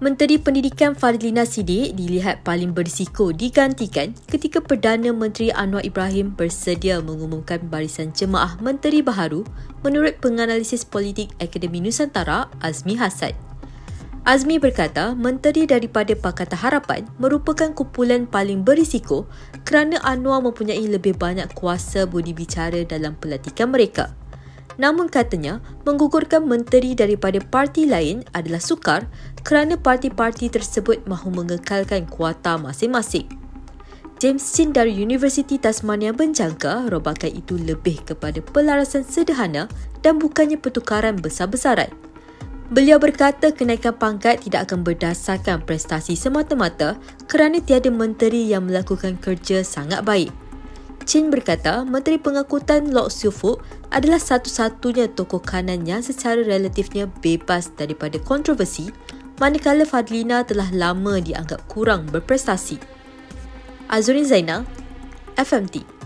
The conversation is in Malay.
Menteri Pendidikan Fadlina Siddiq dilihat paling berisiko digantikan ketika Perdana Menteri Anwar Ibrahim bersedia mengumumkan barisan jemaah menteri baharu menurut penganalisis politik Akademi Nusantara Azmi Hassan. Azmi berkata menteri daripada Pakatan Harapan merupakan kumpulan paling berisiko kerana Anwar mempunyai lebih banyak kuasa budi bicara dalam pelantikan mereka. Namun katanya, menggugurkan menteri daripada parti lain adalah sukar kerana parti-parti tersebut mahu mengekalkan kuota masing-masing. James Chin dari Universiti Tasmania menjangka rombakan itu lebih kepada pelarasan sederhana dan bukannya pertukaran besar-besaran. Beliau berkata kenaikan pangkat tidak akan berdasarkan prestasi semata-mata kerana tiada menteri yang melakukan kerja sangat baik. Chin berkata Menteri Pengangkutan Lok Siu Fook adalah satu-satunya tokoh kanan yang secara relatifnya bebas daripada kontroversi, manakala Fadlina telah lama dianggap kurang berprestasi. Azurin Zainal, FMT.